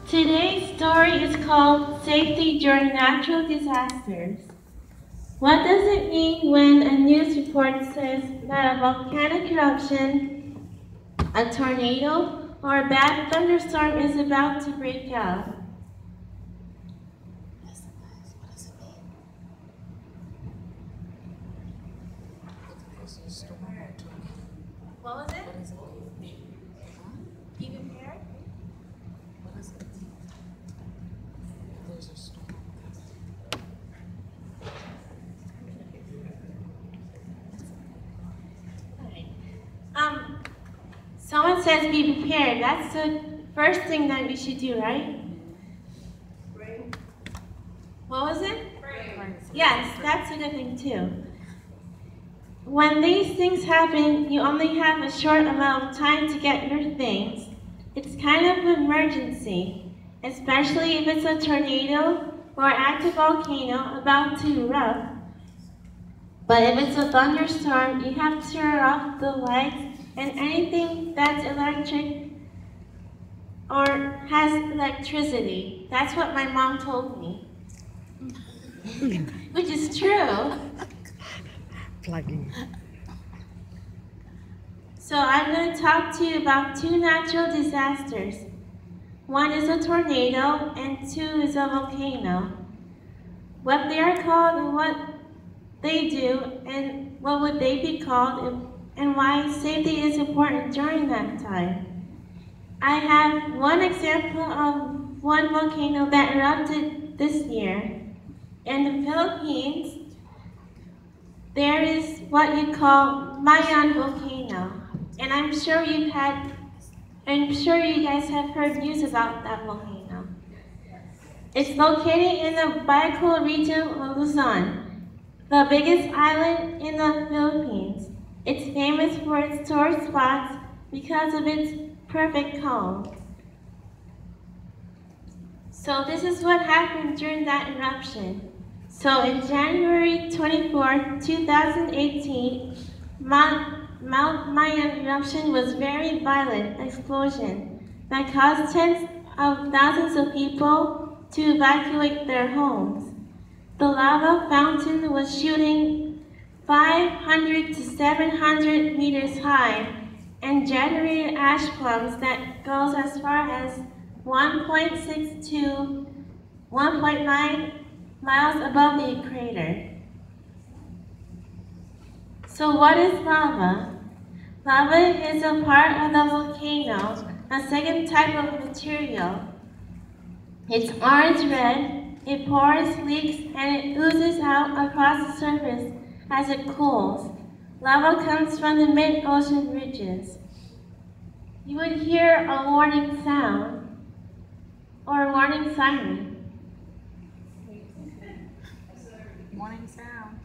Today's story is called Safety During Natural Disasters. What does it mean when a news report says that a volcanic eruption, a tornado, or a bad thunderstorm is about to break out? What was it? Be prepared? What is it? There's a storm. Someone says be prepared. That's the first thing that we should do, right? Pray. What was it? Pray. Yes, that's a good thing too. When these things happen, you only have a short amount of time to get your things. It's kind of an emergency, especially if it's a tornado or active volcano about to erupt. But if it's a thunderstorm, you have to turn off the lights and anything that's electric or has electricity. That's what my mom told me. Which is true. Plugging. So I'm going to talk to you about two natural disasters. One is a tornado and two is a volcano. What they are called and what they do and what would they be called and why safety is important during that time. I have one example of one volcano that erupted this year. In the Philippines, there is what you call Mayon volcano, and I'm sure you guys have heard news about that volcano. It's located in the Bicol region of Luzon, the biggest island in the Philippines. It's famous for its tourist spots because of its perfect calm. So this is what happened during that eruption. So in January 24, 2018, Mount Mayon eruption was a very violent explosion that caused tens of thousands of people to evacuate their homes. The lava fountain was shooting 500 to 700 meters high and generated ash plumes that goes as far as 1.6 to 1.9 miles above the crater. So what is lava? Lava is a part of the volcano, a second type of material. It's orange-red, it pours, leaks, and it oozes out across the surface as it cools. Lava comes from the mid-ocean ridges. You would hear a warning sound or a warning siren. Morning sound.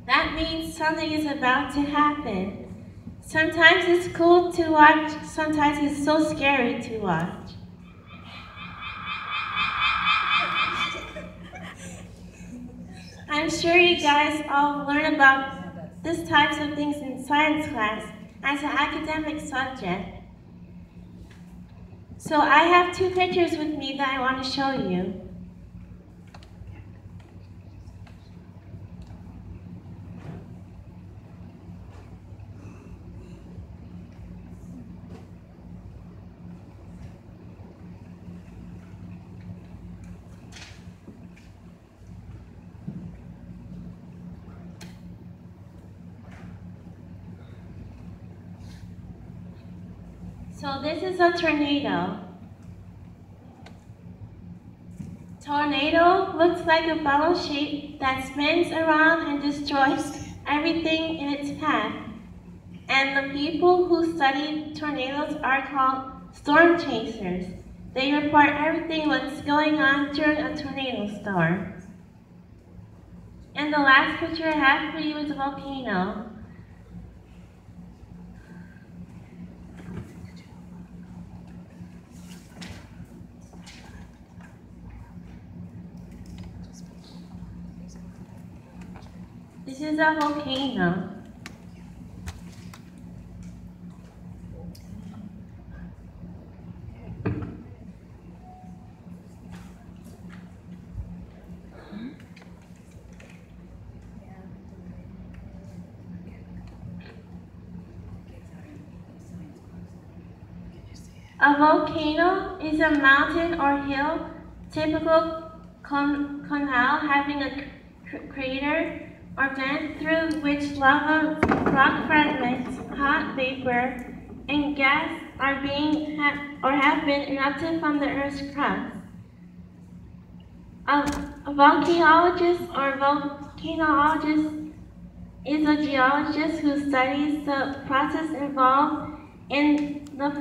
That means something is about to happen. Sometimes it's cool to watch, sometimes it's so scary to watch. I'm sure you guys all learn about these types of things in science class as an academic subject. So I have two pictures with me that I want to show you. So this is a tornado. Tornado looks like a bubble shape that spins around and destroys everything in its path. And the people who study tornadoes are called storm chasers. They report everything what's going on during a tornado storm. And the last picture I have for you is a volcano. This is a volcano. A volcano is a mountain or hill, typical canal having a crater or vent through which lava, rock fragments, hot vapor, and gas are being or have been erupted from the Earth's crust. A volcanologist or volcanologist is a geologist who studies the process involved in the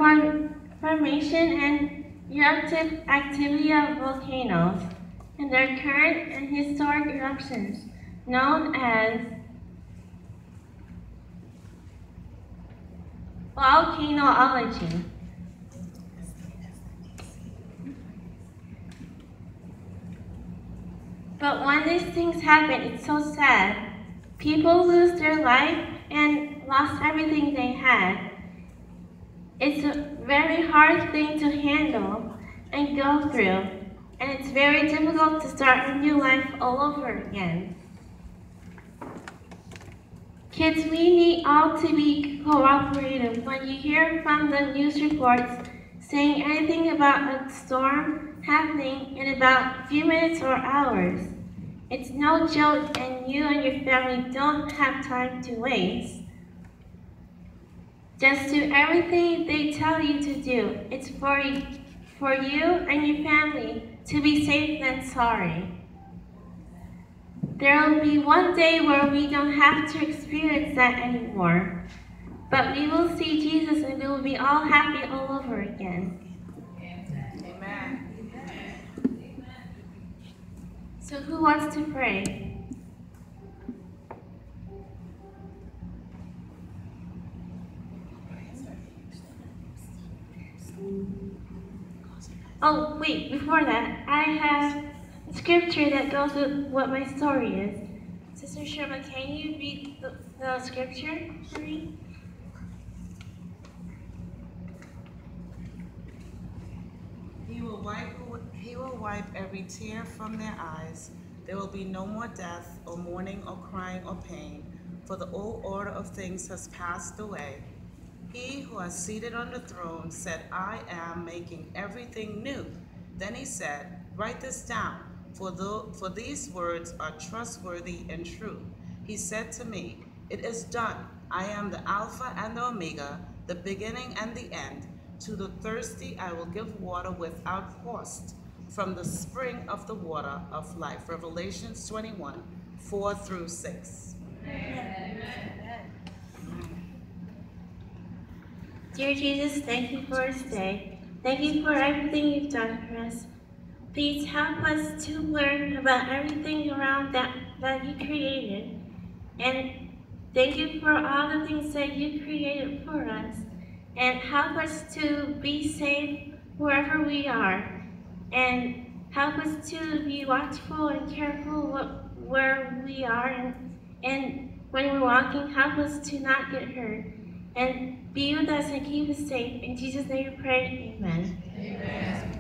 formation and eruptive activity of volcanoes and their current and historic eruptions, known as volcanology. But when these things happen, it's so sad. People lose their life and lost everything they had. It's a very hard thing to handle and go through, and it's very difficult to start a new life all over again. Kids, we need all to be cooperative. When you hear from the news reports saying anything about a storm happening in about a few minutes or hours, it's no joke, and you and your family don't have time to waste. Just do everything they tell you to do. It's for you and your family to be safe and sorry. There will be one day where we don't have to experience that anymore. But we will see Jesus and we will be all happy all over again. Amen. So who wants to pray? Oh, wait, before that, I have a scripture that goes with what my story is. Sister Sherma, can you read the scripture for me? He will wipe every tear from their eyes. There will be no more death, or mourning, or crying, or pain, for the old order of things has passed away. He who is seated on the throne said, I am making everything new. Then he said, write this down, for these words are trustworthy and true. He said to me, it is done. I am the Alpha and the Omega, the beginning and the end. To the thirsty I will give water without cost, from the spring of the water of life. Revelations 21, 4 through 6. Amen. Dear Jesus, thank you for this day. Thank you for everything you've done for us. Please help us to learn about everything around that you created. And thank you for all the things that you created for us. And help us to be safe wherever we are. And help us to be watchful and careful where we are. And when we're walking, help us to not get hurt. And be with us and keep us safe. In Jesus' name we pray, amen. Amen.